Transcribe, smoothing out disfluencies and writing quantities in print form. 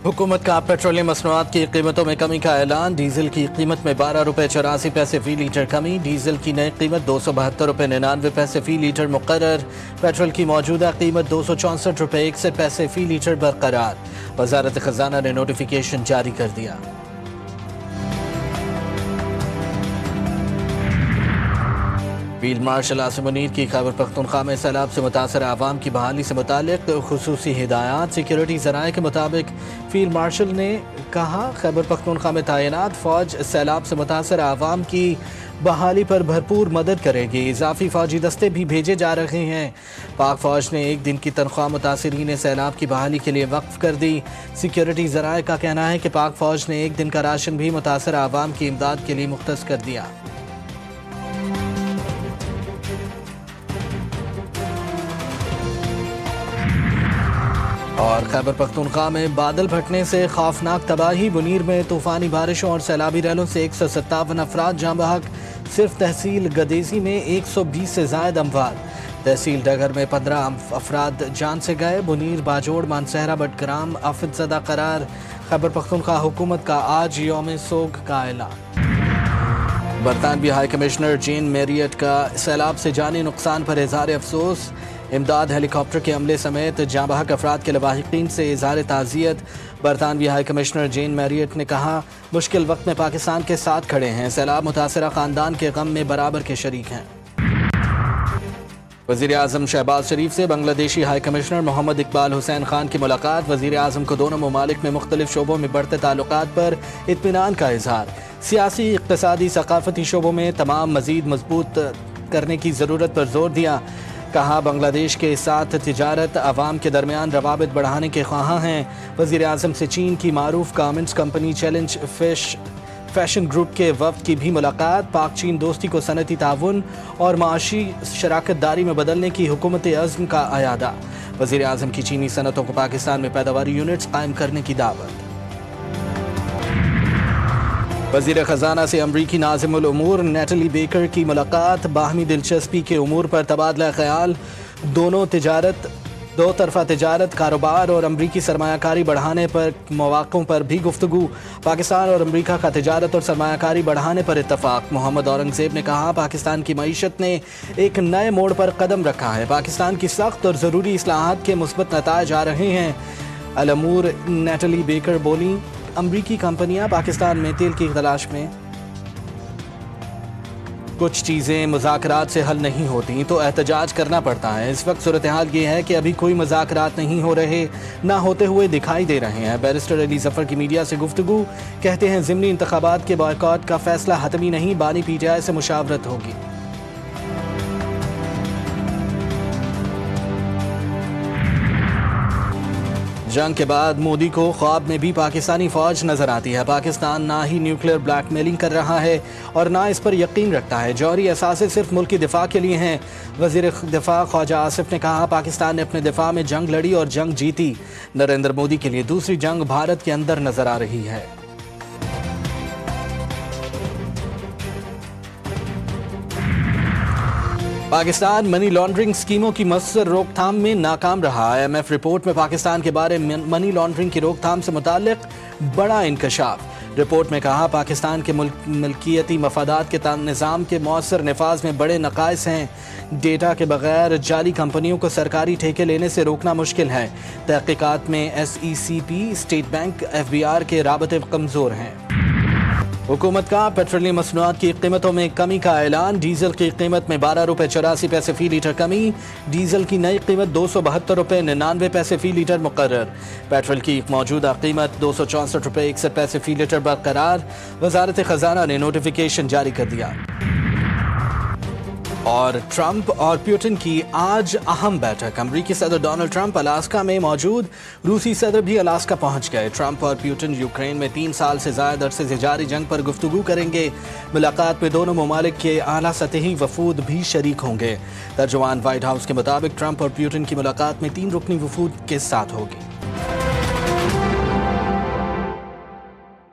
हुकूमत का पेट्रोलियम मसनूआत की कीमतों में कमी का ऐलान। डीजल की कीमत में 12 रुपये 84 पैसे फी लीटर कमी। डीजल की नई कीमत 272 रुपये 99 पैसे फी लीटर मुकर्रर। पेट्रोल की मौजूदा कीमत 264 रुपये 61 पैसे फी लीटर बरकरार। वजारत खजाना ने नोटिफिकेशन जारी कर दिया। फील्ड मार्शल आसिम मुनीर की खैबर पख्तूनख्वा में सैलाब से मुतासर आवाम की बहाली से मुतालिक खुसूसी हिदायत। सिक्योरिटी ज़राए के मुताबिक फील्ड मार्शल ने कहा, खैबर पख्तूनख्वा में तैनात फ़ौज सैलाब से मुतासर आवाम की बहाली पर भरपूर मदद करेगी। इजाफी फ़ौजी दस्ते भी भेजे जा रहे हैं। पाक फ़ौज ने एक दिन की तनख्वाह मुतासरीन सैलाब की बहाली के लिए वक्फ कर दी। सिक्योरिटी ज़राए का कहना है कि पाक फ़ौज ने एक दिन का राशन भी मुतासर आवाम की इमदाद के लिए मुख्तस कर दिया। और खैबर पख्तूनख्वा में बादल फटने से खौफनाक तबाही। मुनीर में तूफ़ानी बारिशों और सैलाबी रैलों से 157 अफराद जाँ बहक। सिर्फ तहसील गदेसी में 120 से ज़ायद अमवात। तहसील डगर में 15 अफराद जान से गए। मुनीर, बाजोड़, मानसहरा, बटग्राम आफतज़दा करार। खैबर पख्तूनख्वा हुकूमत का आज यौम सोग का ऐलान। बरतानवी हाई कमिश्नर जेन मैरियट का सैलाब से जानी नुकसान पर इज़हार अफसोस। इमदाद हेलीकॉप्टर के अमले समेत जाँ बहक अफराद के लवाहिकीन से इज़हार ताज़ियत। बरतानवी हाई कमिश्नर जेन मैरियट ने कहा, मुश्किल वक्त में पाकिस्तान के साथ खड़े हैं। सैलाब मुतासरा ख़ानदान के गम में बराबर के शरीक हैं। वज़ीर आज़म शहबाज शरीफ से बांग्लादेशी हाई कमिश्नर मोहम्मद इकबाल हुसैन खान की मुलाकात। वज़ीर आज़म को दोनों ममालिक में मुख्तलिफ शोबों में बढ़ते ताल्लुकात पर इत्मीनान का इजहार। सियासी, इक़्तिसादी, सक़ाफ़ती शोबों में तमाम मज़ीद मजबूत करने की ज़रूरत पर जोर दिया। कहा, बांग्लादेश के साथ तिजारत, अवाम के दरमियान रवाबित बढ़ाने के ख्वाहां हैं। वज़ीर आज़म से चीन की मारूफ garments company challenge fashion group के वफ़द की भी मुलाकात। पाक चीन दोस्ती को सनती ताउन और माशी शराकत दारी में बदलने की हुकूमत अज़्म का अयादा। वज़ीर आज़म की चीनी सनतों को पाकिस्तान में पैदावारी यूनिट्स कायम करने की दावत। वज़ीर ख़जाना से अमरीकी नाज़िमुल उमूर नेटली बेकर की मुलाकात। बाहमी दिलचस्पी के उमूर पर तबादला ख्याल। दो तरफ़ा तिजारत, कारोबार और अमरीकी सरमायाकारी बढ़ाने पर मौक़ों पर भी गुफ्तगू। पाकिस्तान और अमरीका का तिजारत और सरमायाकारी बढ़ाने पर इत्तफ़ाक़। मोहम्मद औरंगज़ेब ने कहा, पाकिस्तान की मईशत ने एक नए मोड़ पर कदम रखा है। पाकिस्तान की सख्त और ज़रूरी इस्लाहात के मुस्बत नताइज आ रहे हैं। अल-उमूर नेटली बेकर बोली, अमरीकी कंपनियां पाकिस्तान में तेल की तलाश में। कुछ चीज़ें मुज़ाकरात से हल नहीं होती तो एहतजाज करना पड़ता है। इस वक्त सूरत हाल ये है कि अभी कोई मुज़ाकरात नहीं हो रहे, ना होते हुए दिखाई दे रहे हैं। बैरिस्टर अली ज़फ़र की मीडिया से गुफ्तगू। कहते हैं, ज़िमनी इंतख़ाबात के बॉयकॉट का फ़ैसला हतमी नहीं, बानी PTI से मुशावरत होगी। जंग के बाद मोदी को ख्वाब में भी पाकिस्तानी फ़ौज नज़र आती है। पाकिस्तान ना ही न्यूक्लियर ब्लैकमेलिंग कर रहा है और ना इस पर यकीन रखता है। जौहरी असासे सिर्फ मुल्क की दिफा के लिए हैं। वज़ीर दिफा ख्वाजा आसिफ ने कहा, पाकिस्तान ने अपने दिफा में जंग लड़ी और जंग जीती। नरेंद्र मोदी के लिए दूसरी जंग भारत के अंदर नज़र आ रही है। पाकिस्तान मनी लॉन्ड्रिंग स्कीमों की मौसर रोकथाम में नाकाम रहा। IMF रिपोर्ट में पाकिस्तान के बारे में मनी लॉन्ड्रिंग की रोकथाम से मुताल्लिक बड़ा इंकशाफ। रिपोर्ट में कहा, पाकिस्तान के मिल्कियती मफादात के निज़ाम के मौसर नफाज में बड़े नकाइस हैं। डेटा के बगैर जाली कंपनियों को सरकारी ठेके लेने से रोकना मुश्किल है। तहकीकात में SECP, स्टेट बैंक, FBR के राबते कमज़ोर हैं। हुकूमत का पेट्रोलियम मसनूआत की कीमतों में कमी का ऐलान। डीजल की कीमत में 12 रुपये 84 पैसे फी लीटर कमी। डीजल की नई कीमत 272 रुपये 99 पैसे फी लीटर मुकर्रर। पेट्रोल की मौजूदा कीमत 264 रुपये 61 पैसे फी लीटर बरकरार। वजारत खजाना ने नोटिफिकेशन जारी कर दिया। और ट्रंप और पुतिन की आज अहम बैठक। अमरीकी सदर डोनाल्ड ट्रंप अलास्का में मौजूद। रूसी सदर भी अलास्का पहुंच गए। ट्रंप और पुतिन यूक्रेन में 3 साल से ज़ायद अरसे से जारी जंग पर गुफ्तगू करेंगे। मुलाकात में दोनों ममालिक के आला सतही वफूद भी शरीक होंगे। तर्जुमान व्हाइट हाउस के मुताबिक ट्रंप और पुतिन की मुलाकात में 3 रुकनी वफूद के साथ होगी।